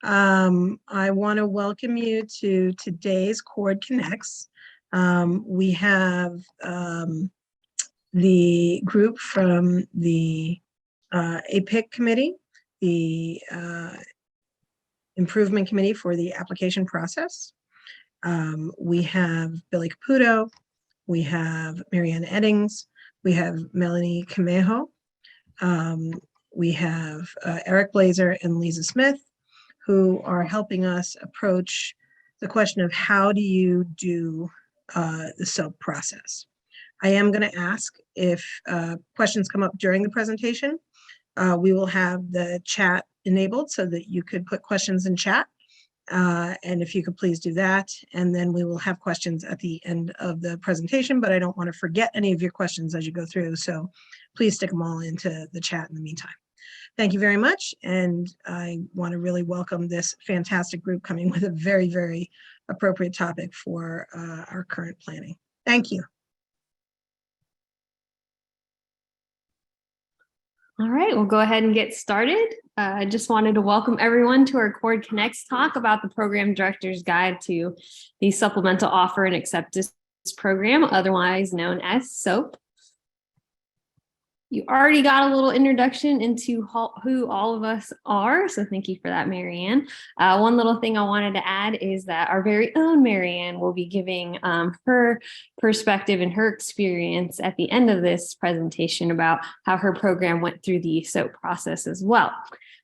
I want to welcome you to today's Cord Connects. We have the group from the APIC committee, the improvement committee for the application process. We have Billy Caputo, we have Marianne Eddings, we have Melanie Camejo, we have Eric Blazar and Liza Smith, who are helping us approach the question of how do you do the SOAP process. I am going to ask if questions come up during the presentation. We will have the chat enabled so that you could put questions in chat. And if you could please do that, and then we will have questions at the end of the presentation, but I don't want to forget any of your questions as you go through. So please stick them all into the chat in the meantime. Thank you very much. And I want to really welcome this fantastic group coming with a very, very appropriate topic for our current planning. Thank you. All right, we'll go ahead and get started. I just wanted to welcome everyone to our Cord Connects talk about the Program Director's Guide to the Supplemental Offer and Acceptance Program, otherwise known as SOAP. You already got a little introduction into who all of us are, so thank you for that, Marianne. One little thing I wanted to add is that our very own Marianne will be giving her perspective and her experience at the end of this presentation about how her program went through the SOAP process as well.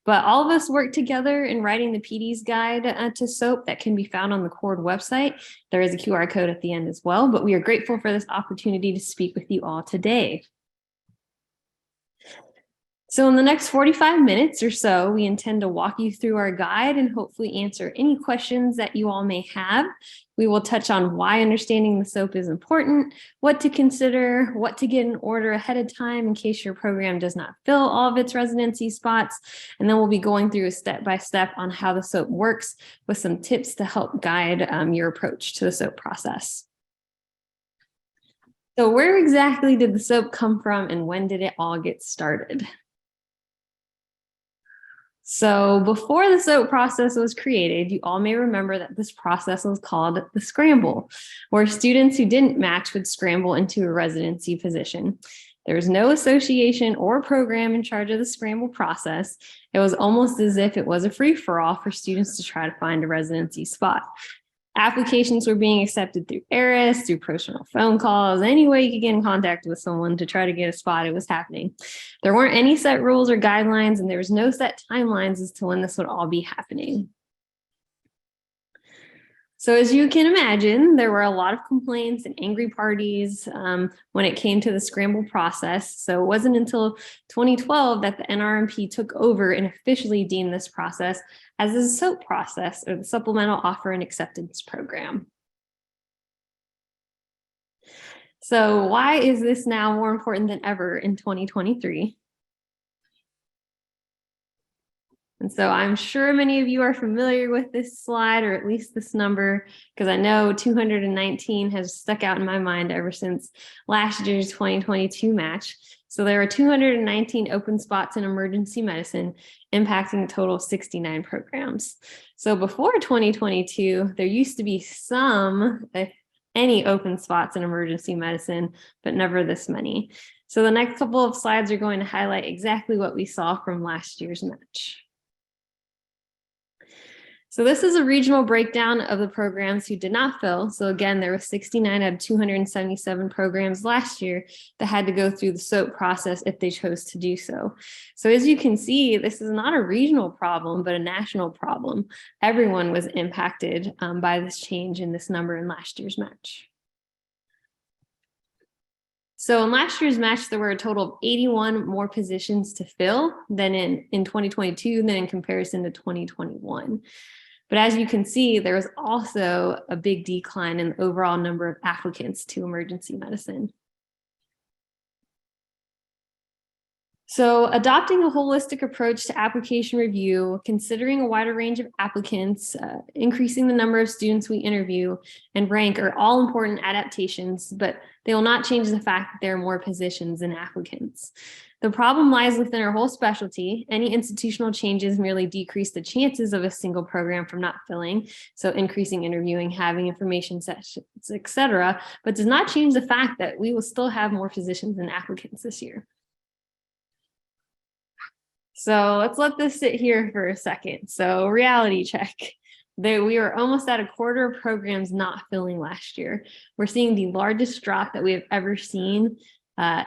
But all of us work together in writing the PD's guide to SOAP that can be found on the Cord website. There is a QR code at the end as well, but we are grateful for this opportunity to speak with you all today. So in the next 45 minutes or so, we intend to walk you through our guide and hopefully answer any questions that you all may have. We will touch on why understanding the SOAP is important, what to consider, what to get in order ahead of time in case your program does not fill all of its residency spots. And then we'll be going through a step-by-step on how the SOAP works with some tips to help guide your approach to the SOAP process. So where exactly did the SOAP come from and when did it all get started? So before the SOAP process was created, you all may remember that this process was called the scramble, where students who didn't match would scramble into a residency position. There was no association or program in charge of the scramble process. It was almost as if it was a free-for-all for students to try to find a residency spot. Applications were being accepted through ARIS, through personal phone calls, any way you could get in contact with someone to try to get a spot, it was happening. There weren't any set rules or guidelines, and there was no set timelines as to when this would all be happening. So as you can imagine, there were a lot of complaints and angry parties when it came to the scramble process. So it wasn't until 2012 that the NRMP took over and officially deemed this process as the SOAP process, or the Supplemental Offer and Acceptance Program. So why is this now more important than ever in 2023? And so I'm sure many of you are familiar with this slide, or at least this number, because I know 219 has stuck out in my mind ever since last year's 2022 match. So there are 219 open spots in emergency medicine, impacting a total of 69 programs. So before 2022, there used to be some, if any, open spots in emergency medicine, but never this many. So the next couple of slides are going to highlight exactly what we saw from last year's match. So this is a regional breakdown of the programs who did not fill. So again, there were 69 out of 277 programs last year that had to go through the SOAP process if they chose to do so. So as you can see, this is not a regional problem, but a national problem. Everyone was impacted by this change in this number in last year's match. So in last year's match, there were a total of 81 more positions to fill than in 2022 than in comparison to 2021. But as you can see, there was also a big decline in the overall number of applicants to emergency medicine. So adopting a holistic approach to application review, considering a wider range of applicants, increasing the number of students we interview and rank are all important adaptations, but they will not change the fact that there are more positions than applicants. The problem lies within our whole specialty. Any institutional changes merely decrease the chances of a single program from not filling, so increasing interviewing, having information sessions, etc., but does not change the fact that we will still have more physicians than applicants this year. So let's let this sit here for a second. So reality check. We are almost at a quarter of programs not filling last year. We're seeing the largest drop that we have ever seen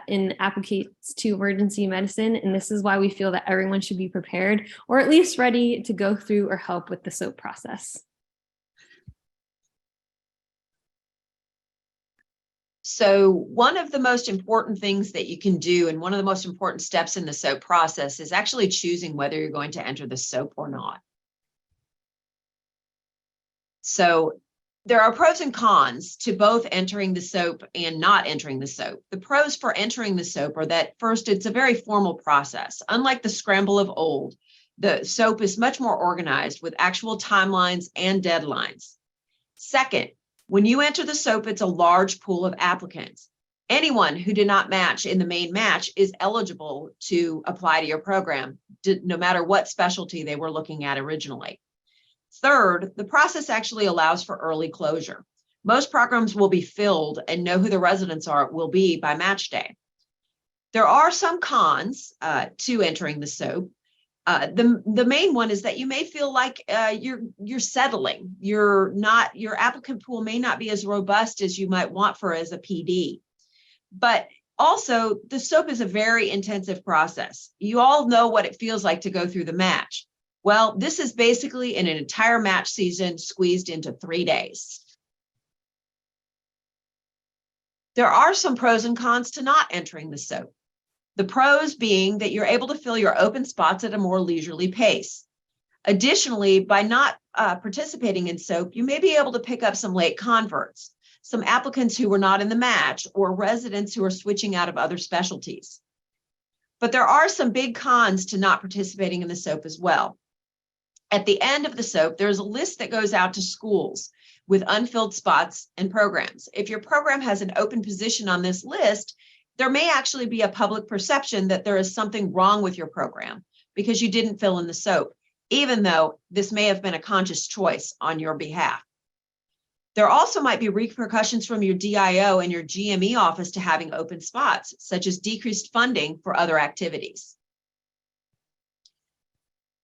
in applications to emergency medicine. And this is why we feel that everyone should be prepared or at least ready to go through or help with the SOAP process. So one of the most important things that you can do, and one of the most important steps in the SOAP process, is actually choosing whether you're going to enter the SOAP or not. So there are pros and cons to both entering the SOAP and not entering the SOAP. The pros for entering the SOAP are that, first, it's a very formal process. Unlike the scramble of old, the SOAP is much more organized with actual timelines and deadlines. Second, when you enter the SOAP, it's a large pool of applicants. Anyone who did not match in the main match is eligible to apply to your program, no matter what specialty they were looking at originally. Third, the process actually allows for early closure. Most programs will be filled and know who the residents will be by match day. There are some cons to entering the SOAP. The main one is that you may feel like you're settling. Your applicant pool may not be as robust as you might want for as a PD. But also, the SOAP is a very intensive process. You all know what it feels like to go through the match. Well, this is basically an entire match season squeezed into 3 days. There are some pros and cons to not entering the SOAP. The pros being that you're able to fill your open spots at a more leisurely pace. Additionally, by not participating in SOAP, you may be able to pick up some late converts, some applicants who were not in the match, or residents who are switching out of other specialties. But there are some big cons to not participating in the SOAP as well. At the end of the SOAP, there's a list that goes out to schools with unfilled spots and programs. If your program has an open position on this list, there may actually be a public perception that there is something wrong with your program because you didn't fill in the SOAP, even though this may have been a conscious choice on your behalf. There also might be repercussions from your DIO and your GME office to having open spots, such as decreased funding for other activities.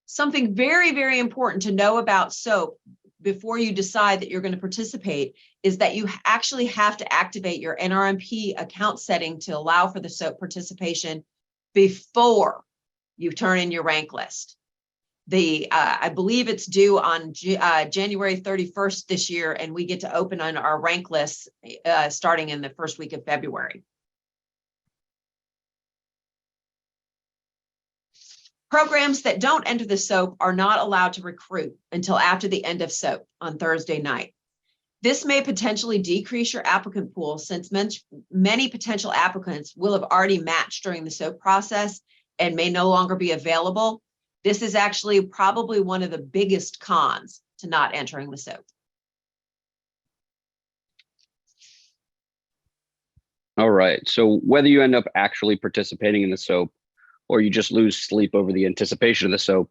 Something very, very important to know about SOAP before you decide that you're going to participate is that you actually have to activate your NRMP account setting to allow for the SOAP participation before you turn in your rank list. I believe it's due on January 31st this year, and we get to open on our rank lists starting in the first week of February. Programs that don't enter the SOAP are not allowed to recruit until after the end of SOAP on Thursday night. This may potentially decrease your applicant pool since many potential applicants will have already matched during the SOAP process and may no longer be available. This is actually probably one of the biggest cons to not entering the SOAP. All right, so whether you end up actually participating in the SOAP or you just lose sleep over the anticipation of the SOAP,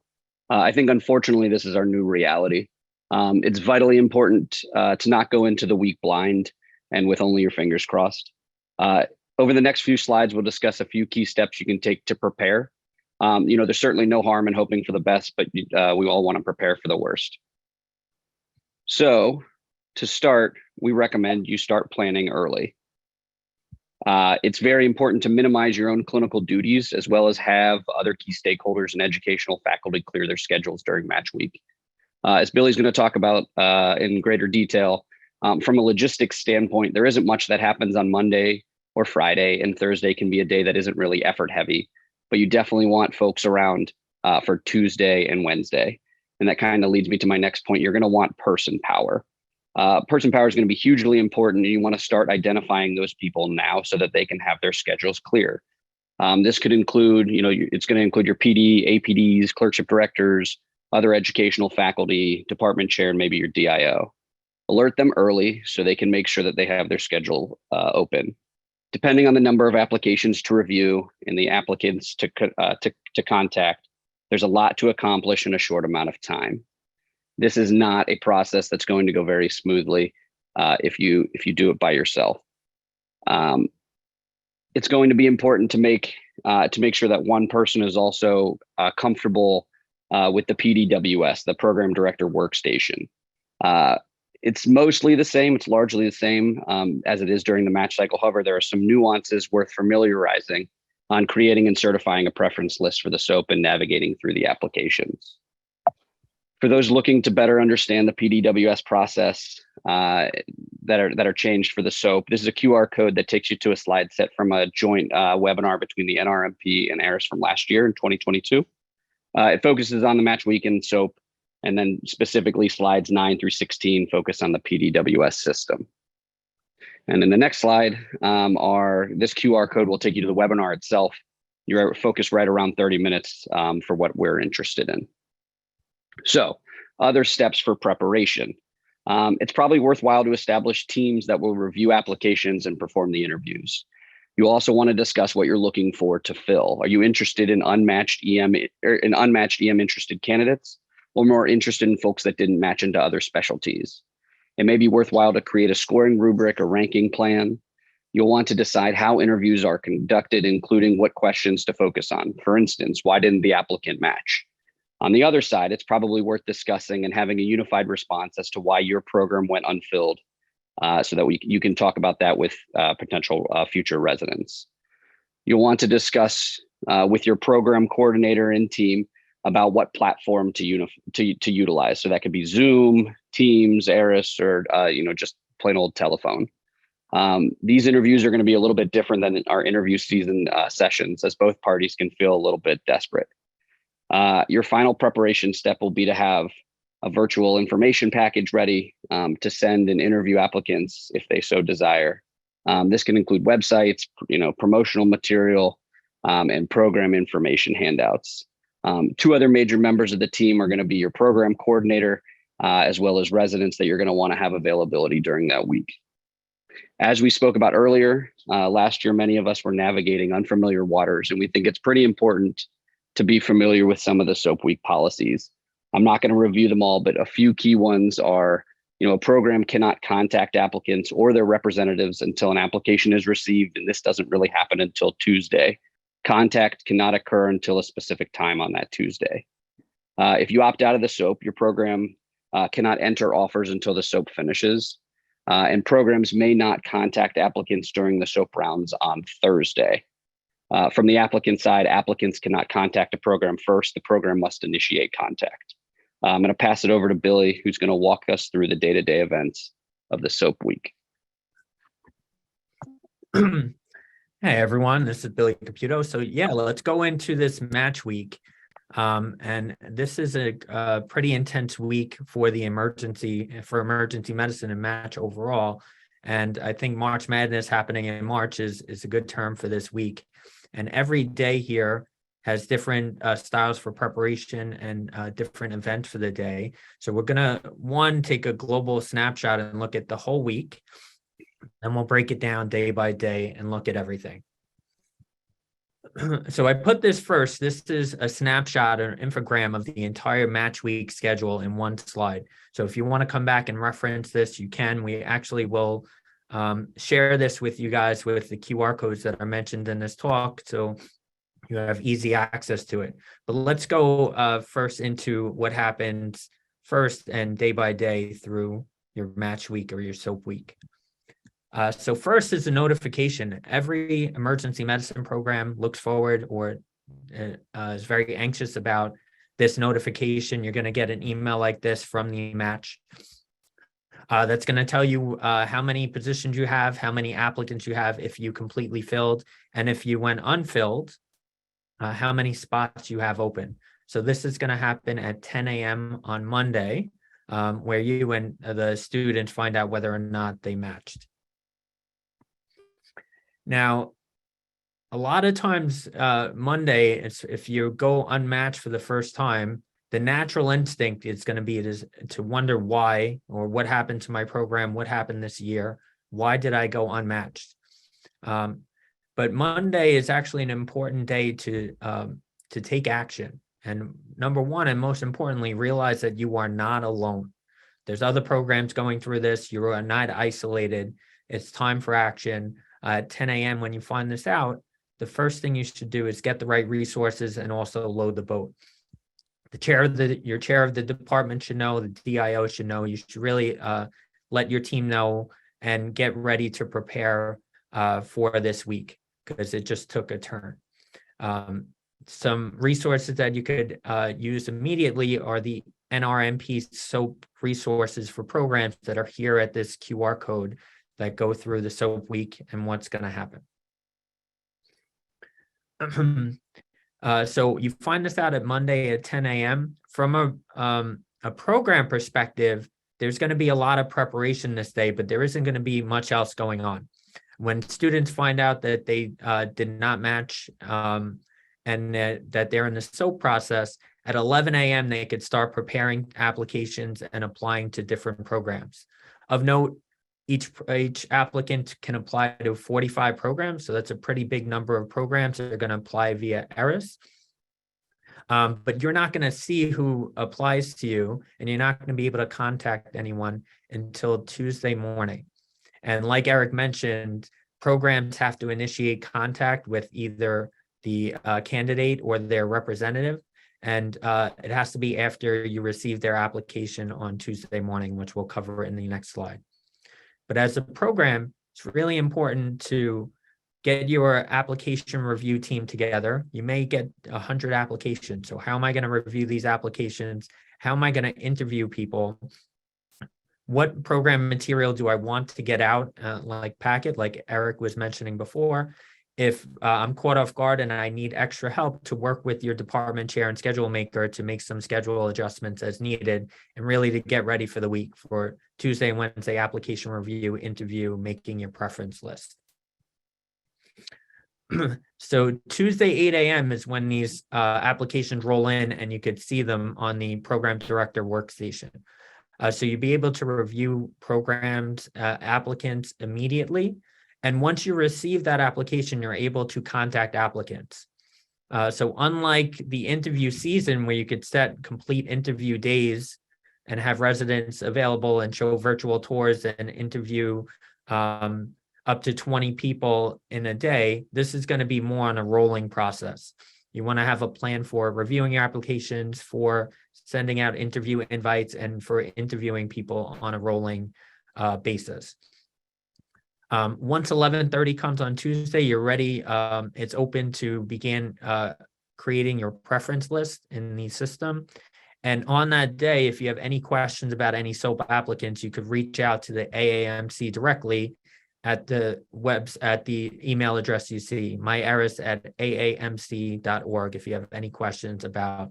I think unfortunately this is our new reality. It's vitally important to not go into the week blind and with only your fingers crossed. Over the next few slides, we'll discuss a few key steps you can take to prepare. There's certainly no harm in hoping for the best, but we all want to prepare for the worst. So to start, we recommend you start planning early. It's very important to minimize your own clinical duties as well as have other key stakeholders and educational faculty clear their schedules during match week. As Billy's going to talk about in greater detail, from a logistics standpoint, there isn't much that happens on Monday or Friday, and Thursday can be a day that isn't really effort heavy, but you definitely want folks around for Tuesday and Wednesday. And that kind of leads me to my next point. You're going to want person power. Person power is going to be hugely important, and you want to start identifying those people now so that they can have their schedules clear. This could include, it's going to include your PD, APDs, clerkship directors, other educational faculty, department chair, and maybe your DIO. Alert them early so they can make sure that they have their schedule open. Depending on the number of applications to review and the applicants to contact, there's a lot to accomplish in a short amount of time. This is not a process that's going to go very smoothly if you do it by yourself. It's going to be important to make sure that one person is also comfortable with the PDWS, the Program Director Workstation. It's mostly the same. It's largely the same as it is during the match cycle. However, there are some nuances worth familiarizing on creating and certifying a preference list for the SOAP and navigating through the applications. For those looking to better understand the PDWS process that are changed for the SOAP, this is a QR code that takes you to a slide set from a joint webinar between the NRMP and ARIS from last year in 2022. It focuses on the match weekend SOAP, and then specifically slides 9 through 16 focus on the PDWS system. And in the next slide, this QR code will take you to the webinar itself. You're focused right around 30 minutes for what we're interested in. So, other steps for preparation. It's probably worthwhile to establish teams that will review applications and perform the interviews. You also want to discuss what you're looking for to fill. Are you interested in unmatched EM interested candidates, or more interested in folks that didn't match into other specialties? It may be worthwhile to create a scoring rubric or ranking plan. You'll want to decide how interviews are conducted, including what questions to focus on. For instance, why didn't the applicant match? On the other side, it's probably worth discussing and having a unified response as to why your program went unfilled, so that you can talk about that with potential future residents. You'll want to discuss with your program coordinator and team about what platform to utilize. So that could be Zoom, Teams, ARIS, or just plain old telephone. These interviews are going to be a little bit different than our interview season sessions, as both parties can feel a little bit desperate. Your final preparation step will be to have a virtual information package ready to send and interview applicants if they so desire. This can include websites, promotional material, and program information handouts. Two other major members of the team are going to be your program coordinator, as well as residents that you're going to want to have availability during that week. As we spoke about earlier, last year, many of us were navigating unfamiliar waters, and we think it's pretty important to be familiar with some of the SOAP week policies. I'm not going to review them all, but a few key ones are, a program cannot contact applicants or their representatives until an application is received, and this doesn't really happen until Tuesday. Contact cannot occur until a specific time on that Tuesday. If you opt out of the SOAP, your program cannot enter offers until the SOAP finishes, and programs may not contact applicants during the SOAP rounds on Thursday. From the applicant side, applicants cannot contact a program first. The program must initiate contact. I'm going to pass it over to Billy, who's going to walk us through the day-to-day events of the SOAP week. Hey everyone, this is Billy Caputo. So yeah, let's go into this match week. And this is a pretty intense week for emergency medicine and match overall. And I think March Madness happening in March is a good term for this week. And every day here has different styles for preparation and different events for the day. So we're gonna, take a global snapshot and look at the whole week. And we'll break it down day by day and look at everything. So I put this first. This is a snapshot or infogram of the entire match week schedule in one slide. So if you want to come back and reference this, you can. We actually will share this with you guys with the QR codes that are mentioned in this talk, so you have easy access to it. But let's go first into what happens first and day by day through your match week or your SOAP week. So first is a notification. Every emergency medicine program looks forward or is very anxious about this notification. You're going to get an email like this from the match. That's going to tell you how many positions you have, how many applicants you have if you completely filled, and if you went unfilled, how many spots you have open. So this is going to happen at 10 a.m. on Monday, where you and the students find out whether or not they matched. Now, a lot of times Monday, if you go unmatched for the first time, the natural instinct is going to be to wonder why, or what happened to my program, what happened this year, why did I go unmatched? But Monday is actually an important day to take action. And number one, and most importantly, realize that you are not alone. There's other programs going through this. You are not isolated. It's time for action. At 10 a.m. when you find this out, the first thing you should do is get the right resources and also load the boat. Your chair of the department should know, the DIO should know. You should really let your team know and get ready to prepare for this week, because it just took a turn. Some resources that you could use immediately are the NRMP SOAP resources for programs that are here at this QR code that go through the SOAP week and what's going to happen. So you find this out at Monday at 10 a.m. From a program perspective, there's going to be a lot of preparation this day, but there isn't going to be much else going on. When students find out that they did not match and that they're in the SOAP process, at 11 a.m. they could start preparing applications and applying to different programs. Of note, each applicant can apply to 45 programs, so that's a pretty big number of programs that are going to apply via ERIS. But you're not going to see who applies to you, and you're not going to be able to contact anyone until Tuesday morning. And like Eric mentioned, programs have to initiate contact with either the candidate or their representative, and it has to be after you receive their application on Tuesday morning, which we'll cover in the next slide. But as a program, it's really important to get your application review team together. You may get 100 applications. So how am I going to review these applications? How am I going to interview people? What program material do I want to get out, like packet, like Eric was mentioning before? If I'm caught off guard and I need extra help, to work with your department chair and schedule maker to make some schedule adjustments as needed, and really to get ready for the week for Tuesday and Wednesday application review, interview, making your preference list. So Tuesday, 8 a.m. is when these applications roll in, and you could see them on the program director workstation. So you'll be able to review programs, applicants immediately. And once you receive that application, you're able to contact applicants. So unlike the interview season, where you could set complete interview days and have residents available and show virtual tours and interview up to 20 people in a day, this is going to be more on a rolling process. You want to have a plan for reviewing your applications, for sending out interview invites, and for interviewing people on a rolling basis. Once 11:30 comes on Tuesday, you're ready. It's open to begin creating your preference list in the system. And on that day, if you have any questions about any SOAP applicants, you could reach out to the AAMC directly at the email address you see, myeris@aamc.org, if you have any questions about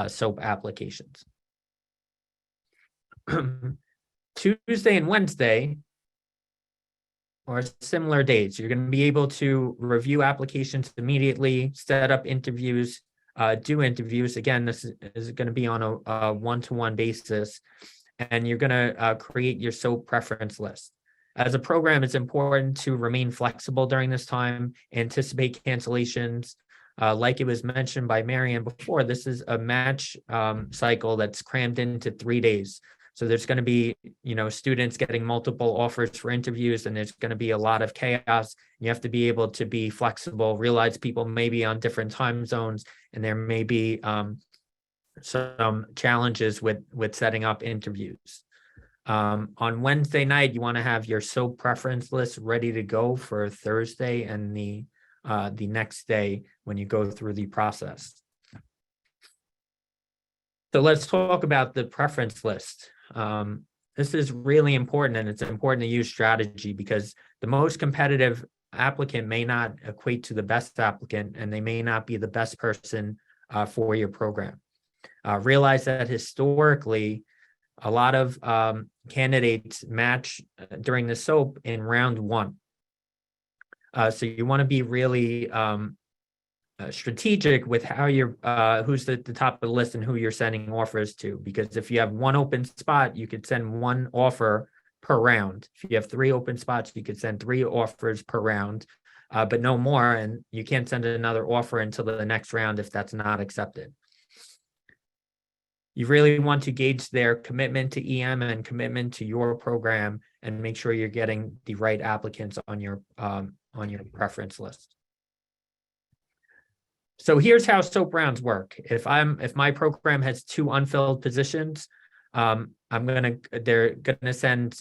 SOAP applications. Tuesday and Wednesday, or similar dates, you're going to be able to review applications immediately, set up interviews, do interviews. Again, this is going to be on a one-to-one basis, and you're going to create your SOAP preference list. As a program, it's important to remain flexible during this time, anticipate cancellations. Like it was mentioned by Marianne before, this is a match cycle that's crammed into 3 days. So there's going to be, students getting multiple offers for interviews, and there's going to be a lot of chaos. You have to be able to be flexible, realize people may be on different time zones, and there may be some challenges with setting up interviews. On Wednesday night, you want to have your SOAP preference list ready to go for Thursday and the next day when you go through the process. So let's talk about the preference list. This is really important, and it's important to use strategy, because the most competitive applicant may not equate to the best applicant, and they may not be the best person for your program. Realize that historically, a lot of candidates match during the SOAP in round one. So you want to be really strategic with how you're who's at the top of the list and who you're sending offers to, because if you have one open spot, you could send one offer per round. If you have 3 open spots, you could send 3 offers per round. but no more. And you can't send another offer until the next round if that's not accepted. You really want to gauge their commitment to EM and commitment to your program and make sure you're getting the right applicants on your preference list. So here's how SOAP rounds work. If my program has 2 unfilled positions, they're gonna send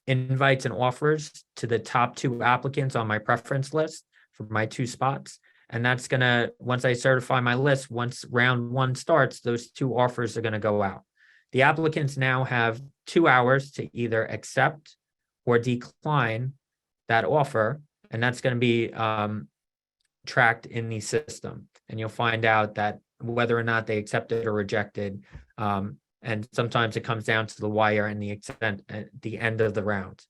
invites and offers to the top 2 applicants on my preference list for my 2 spots. And that's gonna, once I certify my list, once round 1 starts, those 2 offers are gonna go out. The applicants now have 2 hours to either accept or decline that offer, and that's gonna be tracked in the system. And you'll find out that whether or not they accepted or rejected. And sometimes it comes down to the wire and the extent at the end of the round.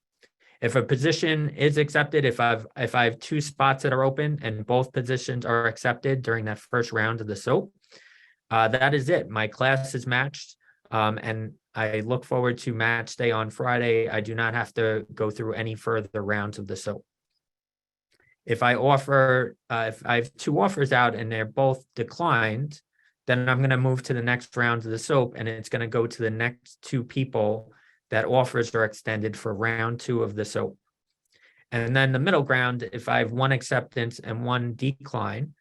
If a position is accepted, if I have 2 spots that are open and both positions are accepted during that first round of the SOAP, that is it. My class is matched, and I look forward to match day on Friday. I do not have to go through any further rounds of the SOAP. If I have 2 offers out and they're both declined, then I'm going to move to the next round of the SOAP, and it's going to go to the next 2 people that offers are extended for round 2 of the SOAP. And then the middle ground, if I have 1 acceptance and 1 decline,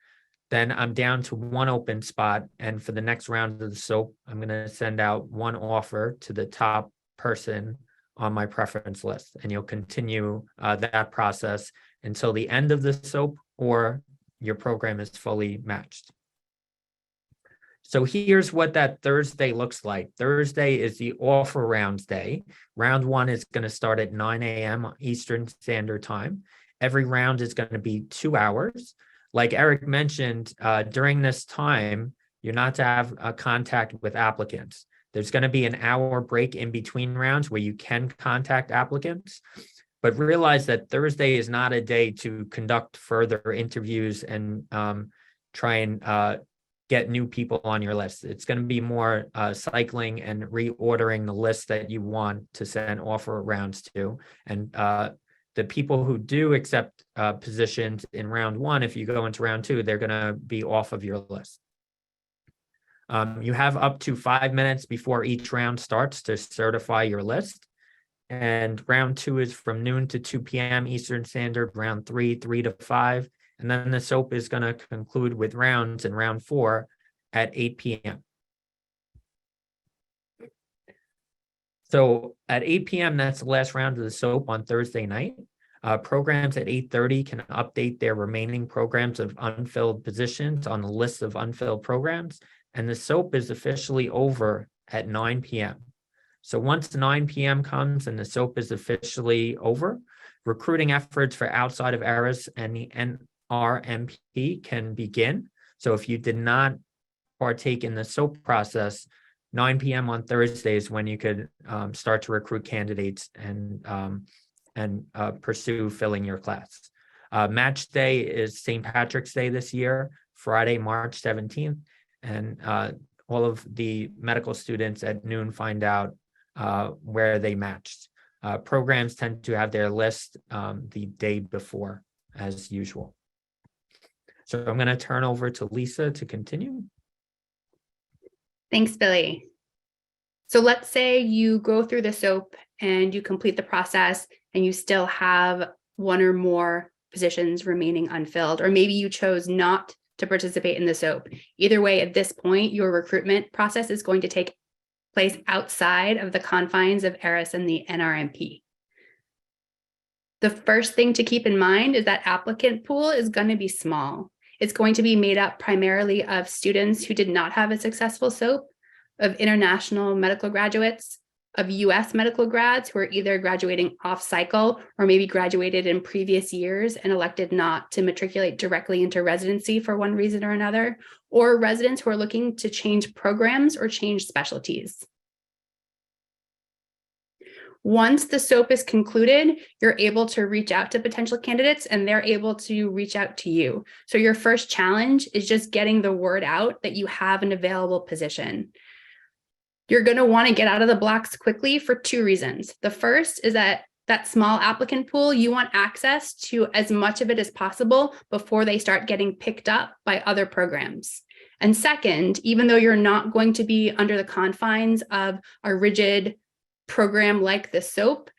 then I'm down to 1 open spot. And for the next round of the SOAP, I'm going to send out 1 offer to the top person on my preference list. And you'll continue that process until the end of the SOAP or your program is fully matched. So here's what that Thursday looks like. Thursday is the offer rounds day. Round 1 is going to start at 9 a.m. Eastern Standard Time. Every round is going to be 2 hours. Like Eric mentioned, during this time, you're not to have a contact with applicants. There's going to be an hour break in between rounds where you can contact applicants. But realize that Thursday is not a day to conduct further interviews and try and get new people on your list. It's going to be more cycling and reordering the list that you want to send offer rounds to. And the people who do accept positions in round 1, if you go into round 2, they're going to be off of your list. You have up to 5 minutes before each round starts to certify your list. And round 2 is from noon to 2 p.m. Eastern Standard, round 3, 3 to 5. And then the SOAP is going to conclude with rounds in round 4 at 8 p.m. So at 8 p.m., that's the last round of the SOAP on Thursday night. Programs at 8:30 can update their remaining programs of unfilled positions on the list of unfilled programs. And the SOAP is officially over at 9 p.m. So once 9 p.m. comes and the SOAP is officially over, recruiting efforts for outside of ERAS and the RMP can begin. So if you did not partake in the SOAP process, 9 p.m. on Thursday is when you could start to recruit candidates and pursue filling your class. Match day is St. Patrick's Day this year, Friday, March 17th. And all of the medical students at noon find out where they matched. Programs tend to have their list the day before, as usual. So I'm going to turn over to Lisa to continue. Thanks, Billy. So let's say you go through the SOAP and you complete the process and you still have 1 or more positions remaining unfilled, or maybe you chose not to participate in the SOAP. Either way, at this point, your recruitment process is going to take place outside of the confines of ERAS and the NRMP. The first thing to keep in mind is that applicant pool is going to be small. It's going to be made up primarily of students who did not have a successful SOAP, of international medical graduates, of US medical grads who are either graduating off cycle or maybe graduated in previous years and elected not to matriculate directly into residency for one reason or another, or residents who are looking to change programs or change specialties. Once the SOAP is concluded, you're able to reach out to potential candidates and they're able to reach out to you. So your first challenge is just getting the word out that you have an available position. You're going to want to get out of the blocks quickly for 2 reasons. The first is that that small applicant pool, you want access to as much of it as possible before they start getting picked up by other programs. And second, even though you're not going to be under the confines of a rigid program like the SOAP,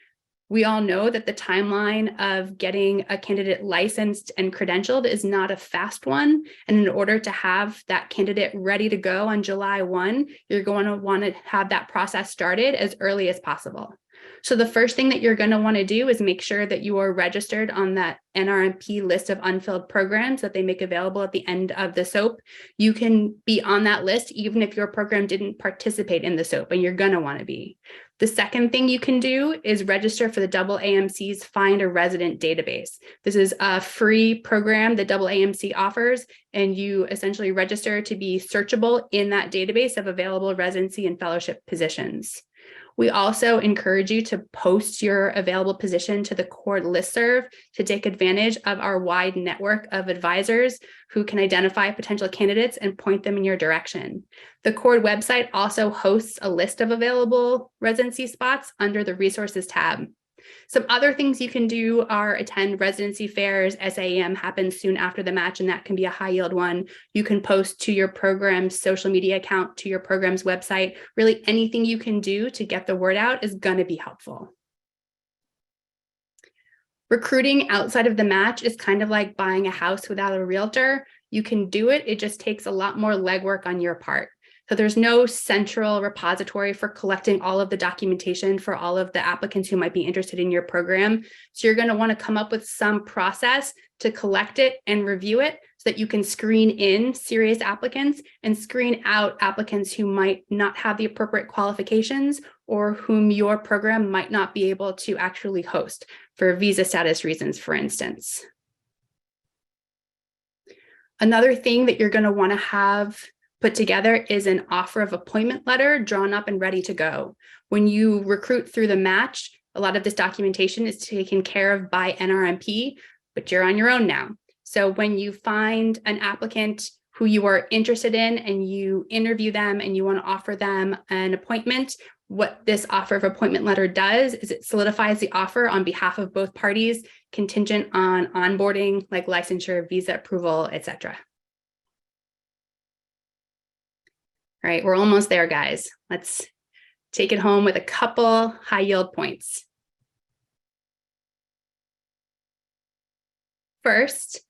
we all know that the timeline of getting a candidate licensed and credentialed is not a fast one. And in order to have that candidate ready to go on July 1, you're going to want to have that process started as early as possible. So the first thing that you're going to want to do is make sure that you are registered on that NRMP list of unfilled programs that they make available at the end of the SOAP. You can be on that list even if your program didn't participate in the SOAP, and you're going to want to be. The second thing you can do is register for the AAMC's Find a Resident database. This is a free program that AAMC offers, and you essentially register to be searchable in that database of available residency and fellowship positions. We also encourage you to post your available position to the CORD listserv to take advantage of our wide network of advisors who can identify potential candidates and point them in your direction. The CORD website also hosts a list of available residency spots under the Resources tab. Some other things you can do are attend residency fairs. SAEM happens soon after the match, and that can be a high yield one. You can post to your program's social media account, to your program's website. Really anything you can do to get the word out is going to be helpful. Recruiting outside of the match is kind of like buying a house without a realtor. You can do it. It just takes a lot more legwork on your part. So there's no central repository for collecting all of the documentation for all of the applicants who might be interested in your program. So you're going to want to come up with some process to collect it and review it so that you can screen in serious applicants and screen out applicants who might not have the appropriate qualifications or whom your program might not be able to actually host for visa status reasons, for instance. Another thing that you're going to want to have put together is an offer of appointment letter drawn up and ready to go. When you recruit through the match, a lot of this documentation is taken care of by NRMP, but you're on your own now. So when you find an applicant who you are interested in and you interview them and you want to offer them an appointment, what this offer of appointment letter does is it solidifies the offer on behalf of both parties, contingent on onboarding, like licensure, visa approval, etc. All right, we're almost there, guys. Let's take it home with a couple high yield points. First,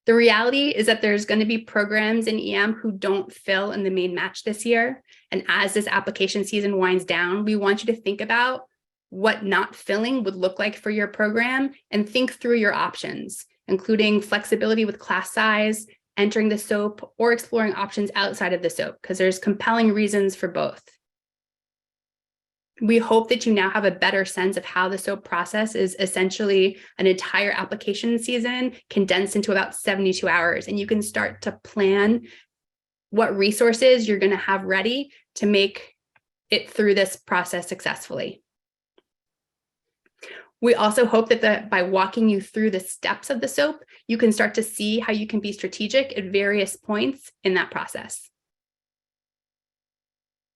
the reality is that there's going to be programs in EM who don't fill in the main match this year. And as this application season winds down, we want you to think about what not filling would look like for your program and think through your options, including flexibility with class size, entering the SOAP, or exploring options outside of the SOAP, because there's compelling reasons for both. We hope that you now have a better sense of how the SOAP process is essentially an entire application season condensed into about 72 hours, and you can start to plan what resources you're going to have ready to make it through this process successfully. We also hope that by walking you through the steps of the SOAP, you can start to see how you can be strategic at various points in that process.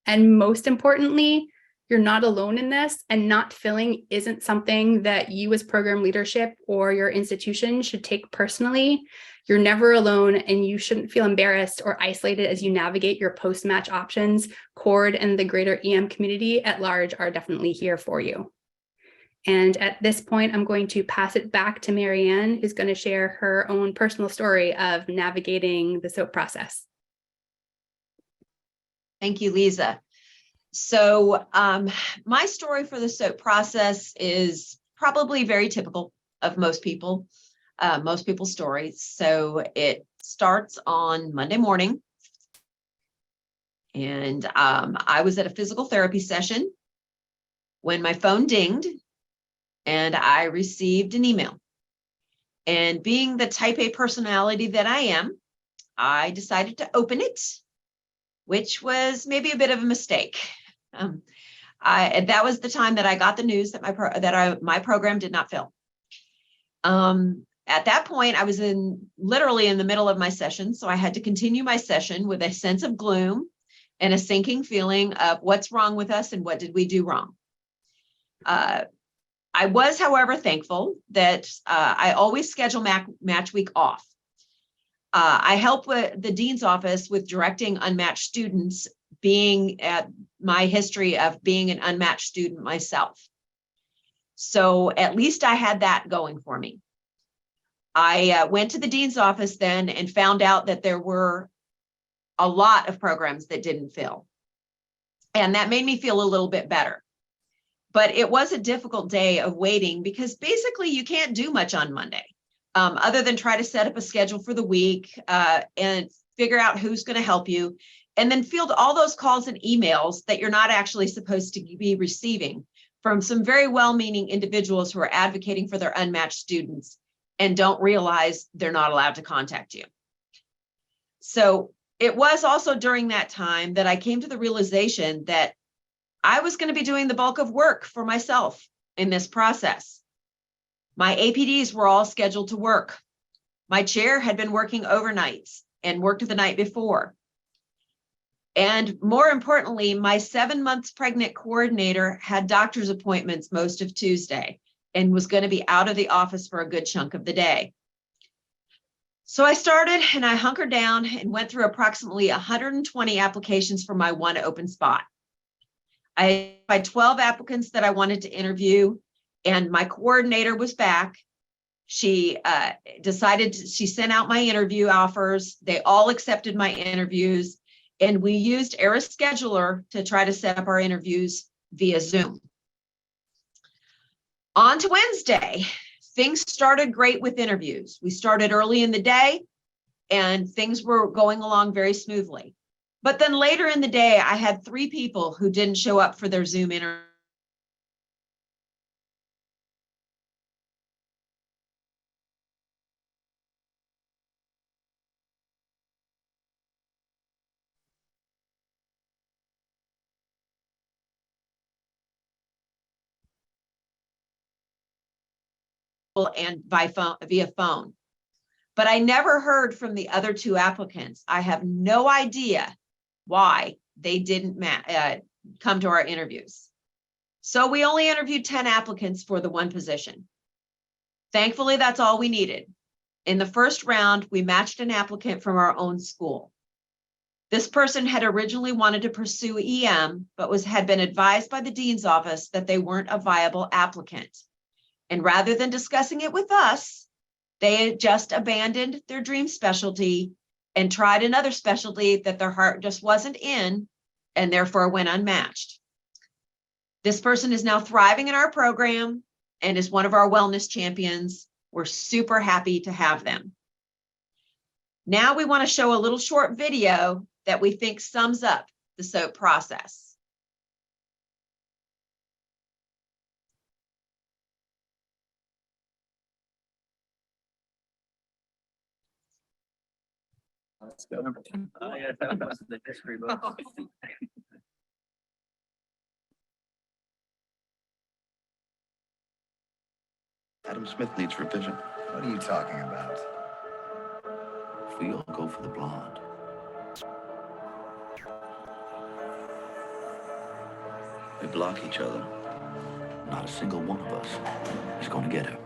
And most importantly, you're not alone in this, and not filling isn't something that you as program leadership or your institution should take personally. You're never alone, and you shouldn't feel embarrassed or isolated as you navigate your post-match options. CORD and the greater EM community at large are definitely here for you. And at this point, I'm going to pass it back to Marianne, who's going to share her own personal story of navigating the SOAP process. Thank you, Liza. So my story for the SOAP process is probably very typical of most people's stories. So it starts on Monday morning. And I was at a physical therapy session when my phone dinged and I received an email. And being the type A personality that I am, I decided to open it, which was maybe a bit of a mistake. That was the time that I got the news that my program did not fill. At that point, I was literally in the middle of my session, so I had to continue my session with a sense of gloom and a sinking feeling of what's wrong with us and what did we do wrong. I was, however, thankful that I always schedule match week off. I help with the dean's office with directing unmatched students, being at my history of being an unmatched student myself. So at least I had that going for me. I went to the dean's office then and found out that there were a lot of programs that didn't fill. And that made me feel a little bit better. But it was a difficult day of waiting because basically you can't do much on Monday other than try to set up a schedule for the week and figure out who's going to help you, and then field all those calls and emails that you're not actually supposed to be receiving from some very well-meaning individuals who are advocating for their unmatched students and don't realize they're not allowed to contact you. So it was also during that time that I came to the realization that I was going to be doing the bulk of work for myself in this process. My APDs were all scheduled to work. My chair had been working overnights and worked the night before. And more importantly, my 7 months pregnant coordinator had doctor's appointments most of Tuesday and was going to be out of the office for a good chunk of the day. So I started and I hunkered down and went through approximately 120 applications for my one open spot. I had 12 applicants that I wanted to interview, and my coordinator was back. She she sent out my interview offers. They all accepted my interviews, and we used Era Scheduler to try to set up our interviews via Zoom. On to Wednesday, things started great with interviews. We started early in the day, and things were going along very smoothly. But then later in the day, I had 3 people who didn't show up for their Zoom interview. And via phone. But I never heard from the other 2 applicants. I have no idea why they didn't come to our interviews. So we only interviewed 10 applicants for the one position. Thankfully, that's all we needed. In the first round, we matched an applicant from our own school. This person had originally wanted to pursue EM, but had been advised by the dean's office that they weren't a viable applicant. And rather than discussing it with us, they just abandoned their dream specialty and tried another specialty that their heart just wasn't in, and therefore went unmatched. This person is now thriving in our program and is one of our wellness champions. We're super happy to have them. Now we want to show a little short video that we think sums up the SOAP process. Let's go. Oh, yeah, that was the history book. Adam Smith needs revision. What are you talking about? If we all go for the blonde. We block each other. Not a single one of us is going to get her.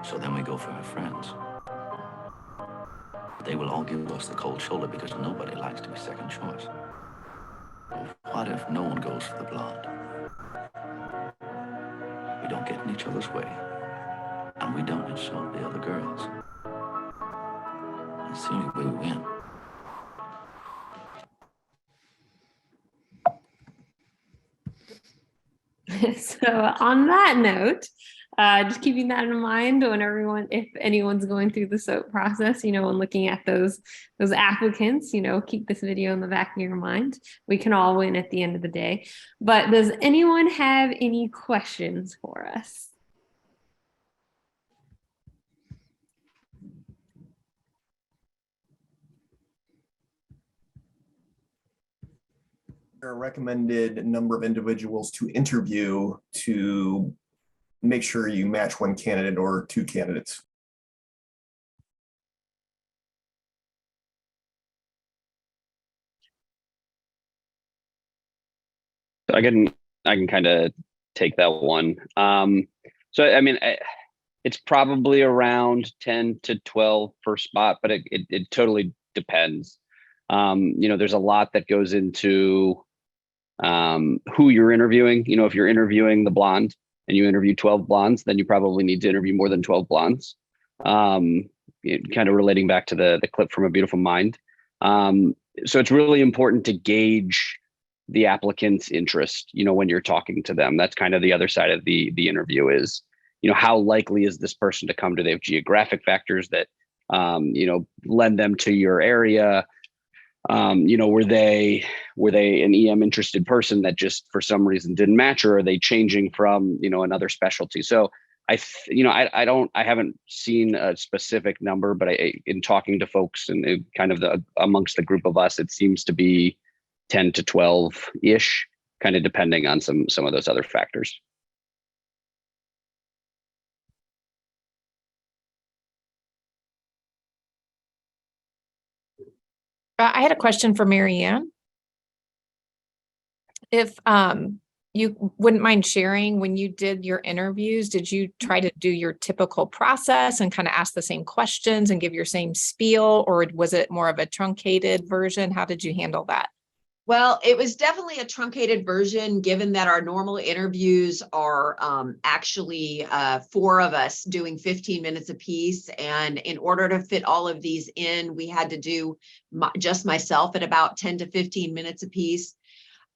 So then we go for her friends. They will all give us the cold shoulder because nobody likes to be second choice. What if no one goes for the blonde? We don't get in each other's way, and we don't insult the other girls. It's the only way we win. So on that note, just keeping that in mind when if anyone's going through the SOAP process, and looking at those applicants, keep this video in the back of your mind. We can all win at the end of the day. But does anyone have any questions for us? A recommended number of individuals to interview to make sure you match one candidate or 2 candidates? I can kind of take that one. So I mean, it's probably around 10 to 12 per spot, but it totally depends. There's a lot that goes into who you're interviewing. If you're interviewing the blonde and you interview 12 blondes, then you probably need to interview more than 12 blondes. Kind of relating back to the clip from A Beautiful Mind. So it's really important to gauge the applicant's interest, when you're talking to them. That's kind of the other side of the interview is, how likely is this person to come? Do they have geographic factors that, lend them to your area? Were they an EM interested person that just for some reason didn't match, or are they changing from, another specialty? So I haven't seen a specific number, but in talking to folks and kind of amongst the group of us, it seems to be 10 to 12 ish, kind of depending on some of those other factors. I had a question for Mary Ann. If you wouldn't mind sharing, when you did your interviews, did you try to do your typical process and kind of ask the same questions and give your same spiel, or was it more of a truncated version? How did you handle that? Well, it was definitely a truncated version, given that our normal interviews are actually 4 of us doing 15 minutes apiece. And in order to fit all of these in, we had to do just myself at about 10 to 15 minutes apiece.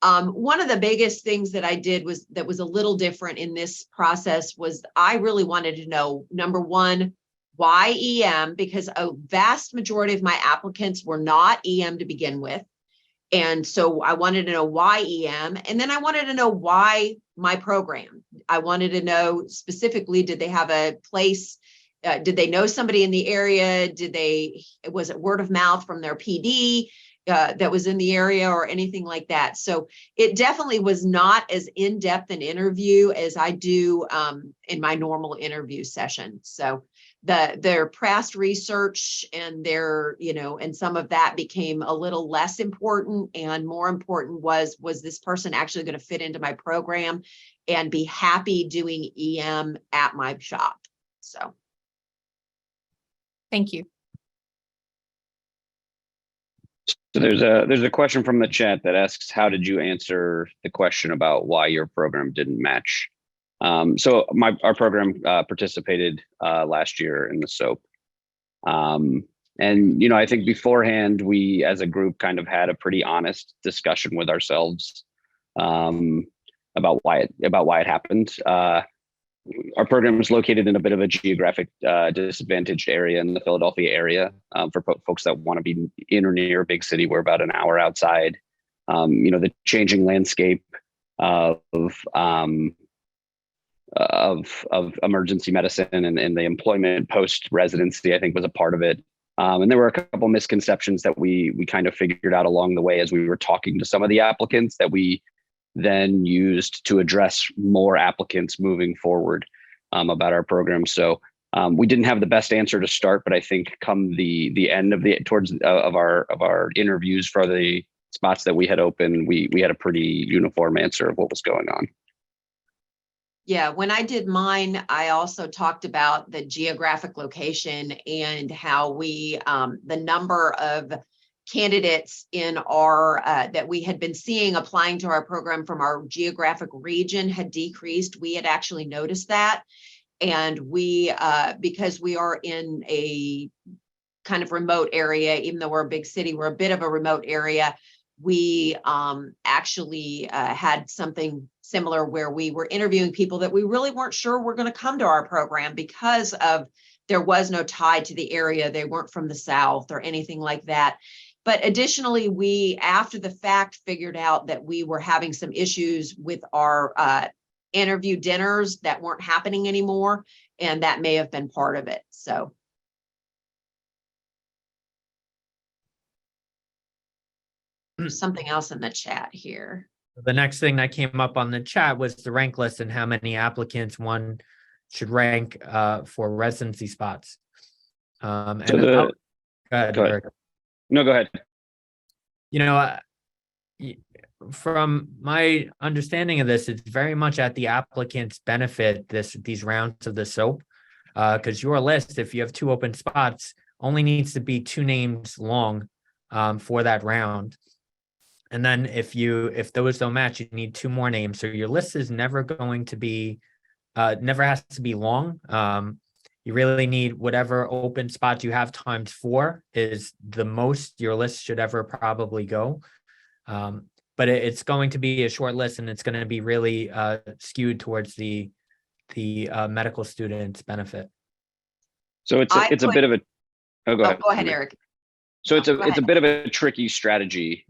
One of the biggest things that I did that was a little different in this process was I really wanted to know, number one, why EM? Because a vast majority of my applicants were not EM to begin with. And so I wanted to know why EM, and then I wanted to know why my program. I wanted to know specifically, did they have a place? Did they know somebody in the area? Was it word of mouth from their PD that was in the area or anything like that? So it definitely was not as in-depth an interview as I do in my normal interview session. So their past research and and some of that became a little less important, and more important was this person actually going to fit into my program and be happy doing EM at my shop? So. Thank you. So there's a question from the chat that asks, how did you answer the question about why your program didn't match? So our program participated last year in the SOAP. And, I think beforehand, we as a group kind of had a pretty honest discussion with ourselves about why it happened. Our program is located in a bit of a geographic disadvantaged area in the Philadelphia area. For folks that want to be in or near a big city, we're about an hour outside. The changing landscape of emergency medicine and the employment post residency, I think, was a part of it. And there were a couple misconceptions that we kind of figured out along the way as we were talking to some of the applicants that we then used to address more applicants moving forward about our program. So we didn't have the best answer to start, but I think come the end of of our interviews for the spots that we had open, we had a pretty uniform answer of what was going on. Yeah, when I did mine, I also talked about the geographic location and how the number of candidates in our that we had been seeing applying to our program from our geographic region had decreased. We had actually noticed that, and we because we are in a kind of remote area, even though we're a big city, we're a bit of a remote area. We actually had something similar where we were interviewing people that we really weren't sure were going to come to our program because of there was no tie to the area. They weren't from the South or anything like that. But additionally, we, after the fact, figured out that we were having some issues with our interview dinners that weren't happening anymore, and that may have been part of it. So. There's something else in the chat here. The next thing that came up on the chat was the rank list and how many applicants one should rank for residency spots. Go ahead. No, go ahead. from my understanding of this, it's very much at the applicant's benefit, these rounds of the SOAP, because your list, if you have 2 open spots, only needs to be 2 names long for that round. And then if those don't match, you need 2 more names. So your list is never going to be, never has to be long. You really need whatever open spots you have times 4 is the most your list should ever probably go. But it's going to be a short list, and it's going to be really skewed towards the medical students' benefit. So it's a bit of a. Oh, go ahead. Go ahead, Eric. So it's a bit of a tricky strategy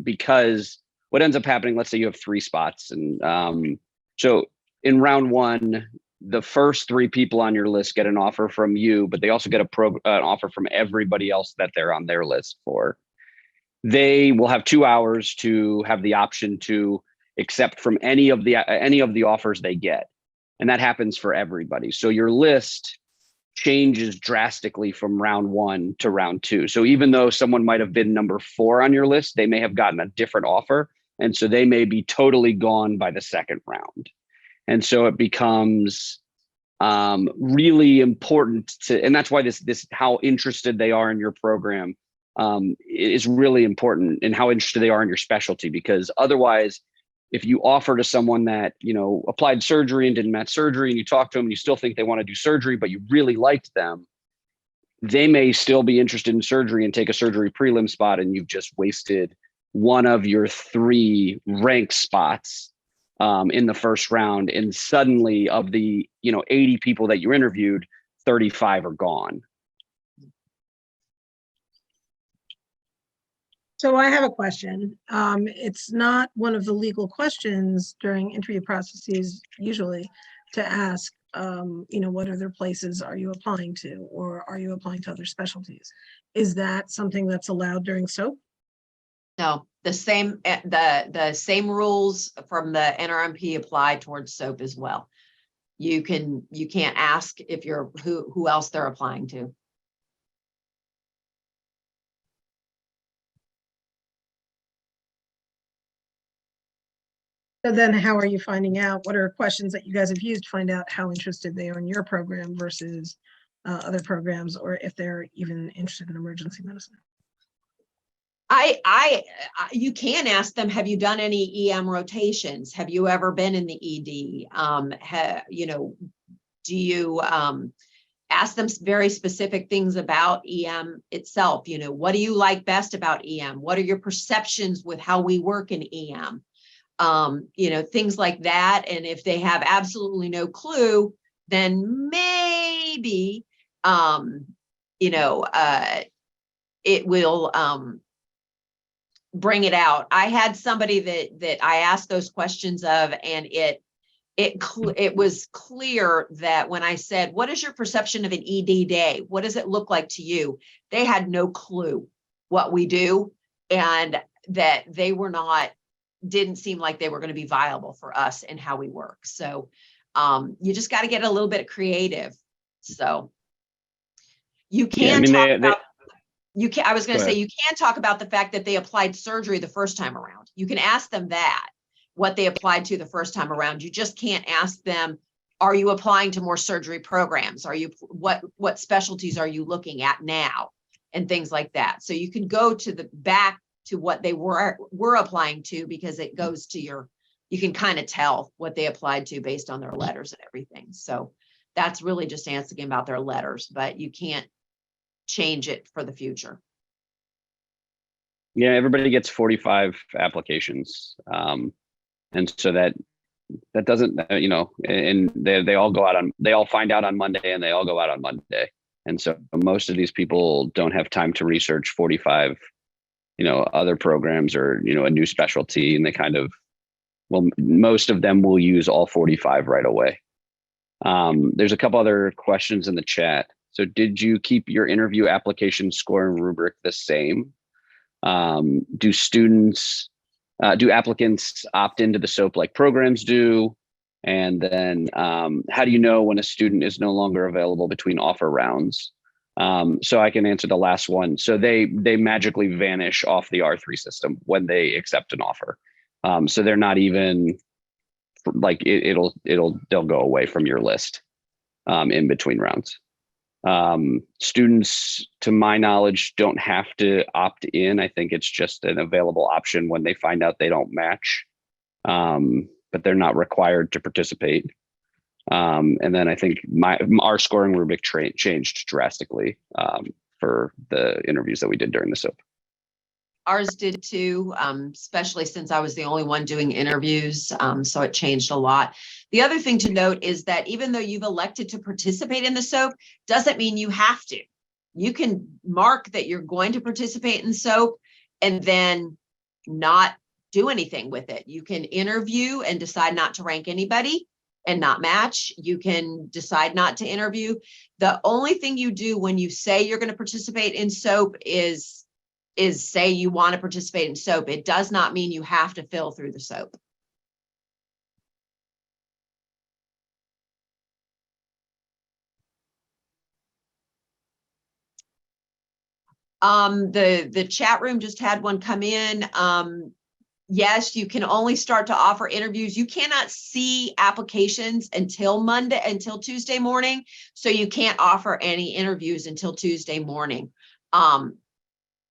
because what ends up happening, let's say you have 3 spots, and so in round 1, the first 3 people on your list get an offer from you, but they also get an offer from everybody else that they're on their list for. They will have 2 hours to have the option to accept from any of the offers they get, and that happens for everybody. So your list changes drastically from round 1 to round 2. So even though someone might have been number 4 on your list, they may have gotten a different offer, and so they may be totally gone by the second round. And so it becomes really important and that's why this how interested they are in your program is really important, and how interested they are in your specialty, because otherwise, if you offer to someone that, applied surgery and didn't match surgery, and you talk to them and you still think they want to do surgery, but you really liked them, they may still be interested in surgery and take a surgery prelim spot, and you've just wasted one of your 3 ranked spots in the first round. And suddenly of the, 80 people that you interviewed, 35 are gone. So I have a question. It's not one of the legal questions during interview processes usually to ask, what other places are you applying to, or are you applying to other specialties? Is that something that's allowed during SOAP? No, the same rules from the NRMP apply towards SOAP as well. You can't ask if you're who else they're applying to. So then how are you finding out? What are questions that you guys have used to find out how interested they are in your program versus other programs, or if they're even interested in emergency medicine? You can ask them, have you done any EM rotations? Have you ever been in the ED? Do you ask them very specific things about EM itself? What do you like best about EM? What are your perceptions with how we work in EM? Things like that. And if they have absolutely no clue, then maybe, it will bring it out. I had somebody that I asked those questions of, and it was clear that when I said, what is your perception of an ED day? What does it look like to you? They had no clue what we do, and that they didn't seem like they were going to be viable for us and how we work. So you just got to get a little bit creative. So you can I was going to say, you can talk about the fact that they applied surgery the first time around. You can ask them that, what they applied to the first time around. You just can't ask them, are you applying to more surgery programs? What specialties are you looking at now? And things like that. So you can go to the back to what they were applying to, because it goes to you can kind of tell what they applied to based on their letters and everything. So that's really just asking about their letters, but you can't change it for the future. Yeah, everybody gets 45 applications. And so that doesn't, and they all go out they all find out on Monday, and they all go out on Monday. And so most of these people don't have time to research 45, other programs or, a new specialty. And they most of them will use all 45 right away. There's a couple other questions in the chat. So did you keep your interview application score and rubric the same? Do applicants opt into the SOAP like programs do? And then how do you know when a student is no longer available between offer rounds? So I can answer the last one. So they magically vanish off the R3 system when they accept an offer. So they're not even like they'll go away from your list in between rounds. Students, to my knowledge, don't have to opt in. I think it's just an available option when they find out they don't match, but they're not required to participate. And then I think our scoring rubric changed drastically for the interviews that we did during the SOAP. Ours did too, especially since I was the only one doing interviews. So it changed a lot. The other thing to note is that even though you've elected to participate in the SOAP, doesn't mean you have to. You can mark that you're going to participate in SOAP and then not do anything with it. You can interview and decide not to rank anybody and not match. You can decide not to interview. The only thing you do when you say you're going to participate in SOAP is say you want to participate in SOAP. It does not mean you have to fill through the SOAP. The chat room just had one come in. Yes, you can only start to offer interviews. You cannot see applications until Tuesday morning. So you can't offer any interviews until Tuesday morning.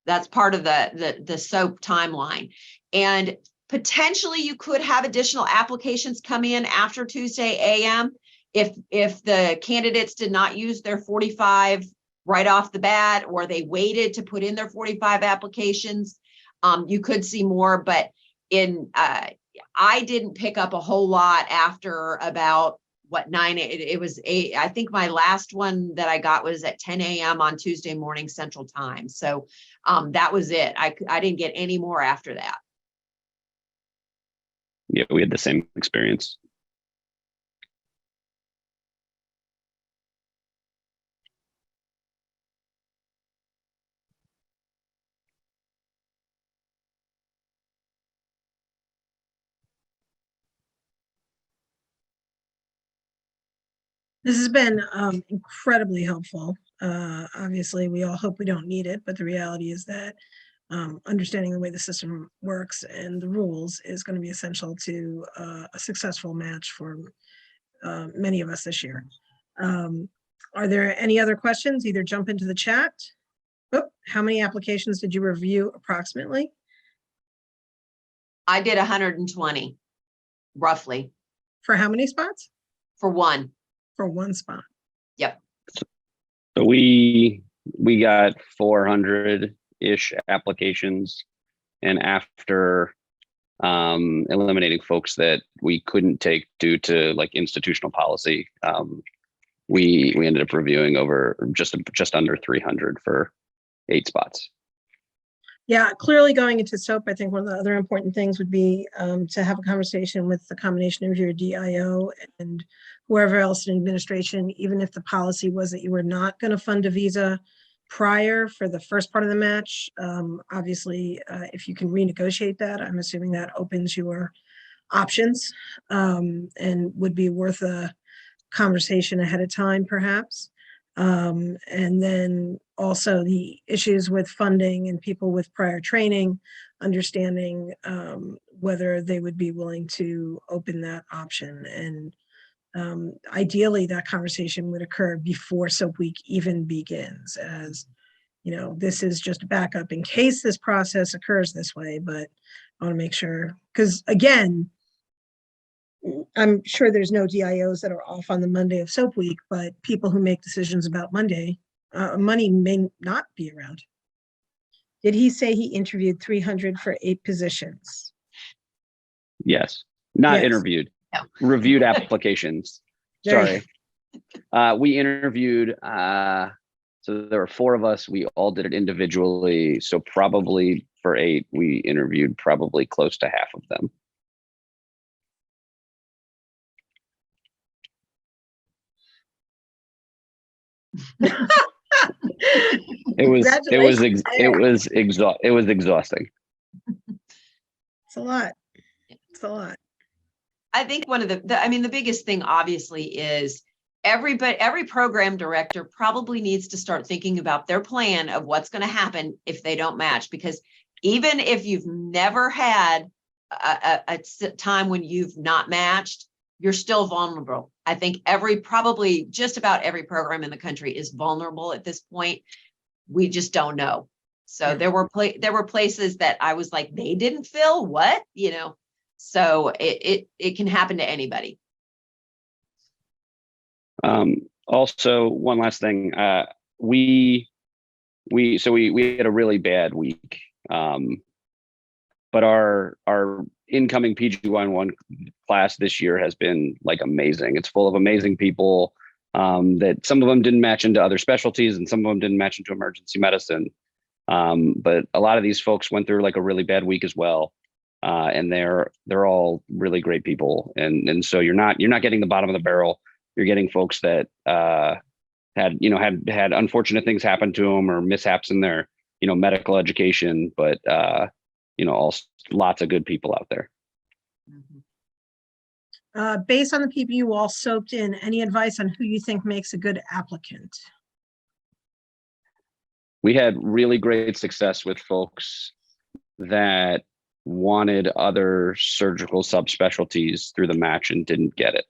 That's part of the SOAP timeline. And potentially you could have additional applications come in after Tuesday AM. If the candidates did not use their 45 right off the bat, or they waited to put in their 45 applications, you could see more, but I didn't pick up a whole lot after about it was 8. I think my last one that I got was at 10 a.m. on Tuesday morning Central Time. So that was it. I didn't get any more after that. Yeah, we had the same experience. This has been incredibly helpful. Obviously, we all hope we don't need it, but the reality is that understanding the way the system works and the rules is going to be essential to a successful match for many of us this year. Are there any other questions? Either jump into the chat. Oh, how many applications did you review approximately? I did 120, roughly. For how many spots? For one. For one spot. Yep. So we got 400-ish applications, and after eliminating folks that we couldn't take due to like institutional policy, we ended up reviewing over just under 300 for 8 spots. Yeah, clearly going into SOAP, I think one of the other important things would be to have a conversation with the combination of your DIO and whoever else in administration, even if the policy was that you were not going to fund a visa prior for the first part of the match. Obviously, if you can renegotiate that, I'm assuming that opens your options and would be worth a conversation ahead of time, perhaps. And then also the issues with funding and people with prior training, understanding whether they would be willing to open that option. And ideally that conversation would occur before SOAP week even begins, as you know, this is just a backup in case this process occurs this way, but I want to make sure, because again, I'm sure there's no DIOs that are off on the Monday of SOAP week, but people who make decisions about money may not be around. Did he say he interviewed 300 for 8 positions? Yes, not Yes. Interviewed, No. Reviewed applications. There Sorry. We interviewed, so there were 4 of us. We all did it individually. So probably for 8, we interviewed probably close to half of them. It was exhausting. It's a lot. It's a lot. I think one of the biggest thing obviously is every program director probably needs to start thinking about their plan of what's going to happen if they don't match, because even if you've never had time when you've not matched, you're still vulnerable. I think probably just about every program in the country is vulnerable at this point. We just don't know. So there were places that I was like, they didn't fill what, so it can happen to anybody. Also, one last thing, we had a really bad week, but our incoming PG11 class this year has been like amazing. It's full of amazing people, that some of them didn't match into other specialties and some of them didn't match into emergency medicine. But a lot of these folks went through like a really bad week as well. And they're all really great people. And so you're not getting the bottom of the barrel. You're getting folks that had unfortunate things happen to them or mishaps in their medical education, but lots of good people out there. Based on the people you all soaked in, any advice on who you think makes a good applicant? We had really great success with folks that wanted other surgical subspecialties through the match and didn't get it.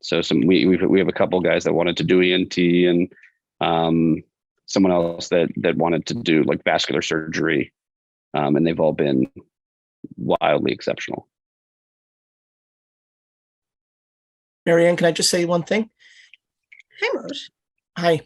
So we have a couple guys that wanted to do ENT and someone else that wanted to do like vascular surgery, and they've all been wildly exceptional. Marianne, can I just say one thing? Hey, Moshe. Hi.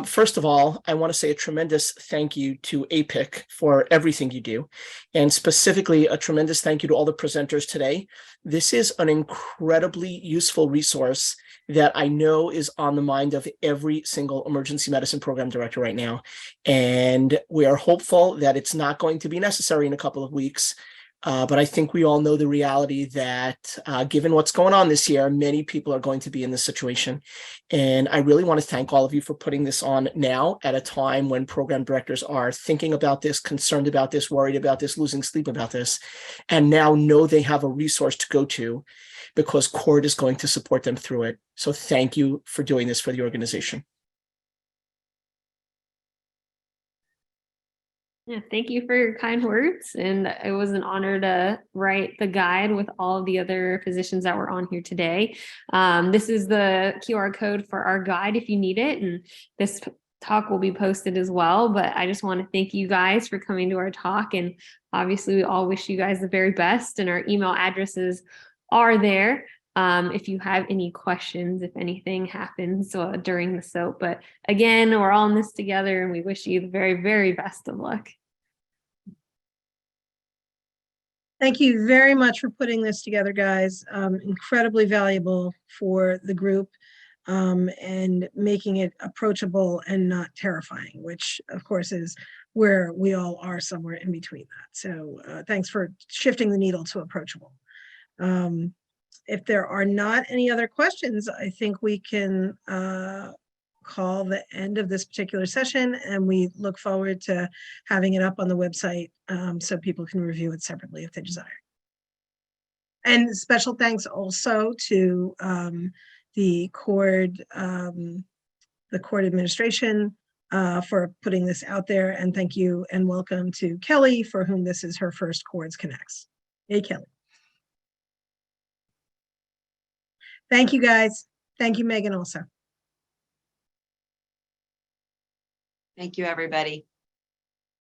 First of all, I want to say a tremendous thank you to APIC for everything you do, and specifically a tremendous thank you to all the presenters today. This is an incredibly useful resource that I know is on the mind of every single emergency medicine program director right now. And we are hopeful that it's not going to be necessary in a couple of weeks. But I think we all know the reality that given what's going on this year, many people are going to be in this situation. And I really want to thank all of you for putting this on now at a time when program directors are thinking about this, concerned about this, worried about this, losing sleep about this, and now know they have a resource to go to because CORD is going to support them through it. So thank you for doing this for the organization. Yeah, thank you for your kind words. And it was an honor to write the guide with all of the other physicians that were on here today. This is the QR code for our guide if you need it. And this talk will be posted as well. But I just want to thank you guys for coming to our talk. And obviously, we all wish you guys the very best. And our email addresses are there if you have any questions, if anything happens during the SOAP. But again, we're all in this together and we wish you the very, very best of luck. Thank you very much for putting this together, guys. Incredibly valuable for the group and making it approachable and not terrifying, which of course is where we all are somewhere in between that. So thanks for shifting the needle to approachable. If there are not any other questions, I think we can call the end of this particular session, and we look forward to having it up on the website so people can review it separately if they desire. And special thanks also to the CORD administration for putting this out there, and thank you and welcome to Kelly, for whom this is her first CORDS Connects. Hey, Kelly. Thank you, guys. Thank you, Megan, also. Thank you, everybody.